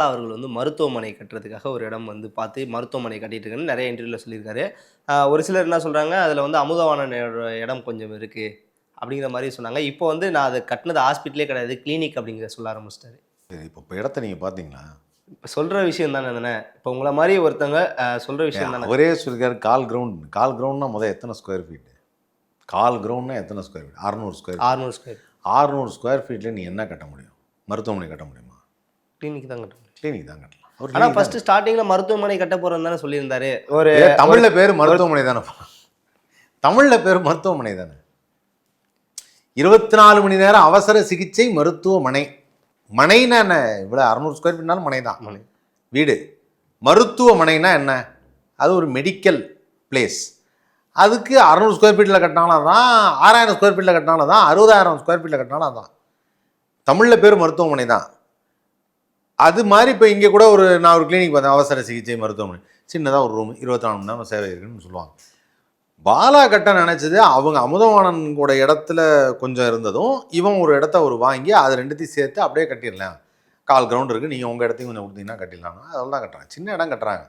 அவர்கள் வந்து மருத்துவமனை கட்டுறதுக்காக ஒரு இடம் வந்து பார்த்து மருத்துவமனை கட்டிட்டு இருக்கேன்னு நிறைய இன்டர்வியூல சொல்லியிருக்காரு. ஒரு சிலர் என்ன சொல்றாங்க, அதில வந்து அமுதவாணனோட இடம் கொஞ்சம் இருக்கு. அப்படிங்கிற மாரி சொன்னாங்க. இப்போ வந்து நான் அத கட்டுனது ஹாஸ்பிட்டலே கிடையாது. கிளினிக் அப்படிங்கிற சொல்ல ஆரம்பிச்சுட்டாரு. சரி, இப்போ இடத்த நீங்க பார்த்தீங்களா? இப்ப சொல்ற விஷயம் தானே. இப்ப உங்கள மாரி ஒருத்தவங்க சொல்ற விஷயம் தானே. அவரே சொல்லியிருக்காரு கால் கிரவுண்ட்னா எத்தனை ஸ்கொயர் ஃபீட்? கால் கிரவுண்ட்னா எத்தனை square feet? 600 square feet. 600 square. 600 square ஃபீட்ல நீ என்ன கட்ட முடியும்? மருத்துவமனை கட்ட முடியுமா? கிளினிக் தான் கட்ட முடியும். கிளினிக் தான் கட்டலாம். ஆனா ஃபர்ஸ்ட் ஸ்டார்டிங்ல மருத்துவமனை கட்ட போறேன்னு தானே சொல்லியிருந்தாரு. ஒரு தமிழ்ல பேரு மருத்துவமனை தானே. தமிழ்ல பேரு மருத்துவமனை தானே. 24 மணி நேரம் அவசர சிகிச்சை மருத்துவமனை. மனைனா என்ன? இவ்வளோ 600 ஸ்கொயர் ஃபீட்னாலும் மனை தான். மனை. வீடு. மருத்துவமனைனா என்ன? அது ஒரு மெடிக்கல் பிளேஸ். அதுக்கு 600 ஸ்கொயர் ஃபீட்டில் கட்டினாலும் தான், 6000 ஸ்கொயர் ஃபீட்டில் கட்டினாலும் தான், 60,000 ஸ்கொயர் ஃபீட்டில் கட்டினாலும் அதான். தமிழில் பேர் மருத்துவமனை தான். அது மாதிரி இப்போ இங்கே கூட நான் ஒரு கிளினிக் பார்த்தேன், அவசர சிகிச்சை மருத்துவமனை. சின்னதாக ஒரு ரூம், 24 மணி நேரம் சேவை இருக்குன்னு சொல்லுவாங்க. பாலா கட்ட நினச்சது அவங்க அமுதவாணன் கூட இடத்துல கொஞ்சம் இருந்ததும், இவன் ஒரு இடத்த வாங்கி அது ரெண்டுத்தையும் சேர்த்து அப்படியே கட்டிடலாம். கால் கிரவுண்ட் இருக்குது, நீங்கள் உங்கள் இடத்தையும் கொஞ்சம் கொடுத்தீங்கன்னா கட்டிடலாம். அதெல்லாம் தான் கட்டுறாங்க. சின்ன இடம் கட்டுறாங்க.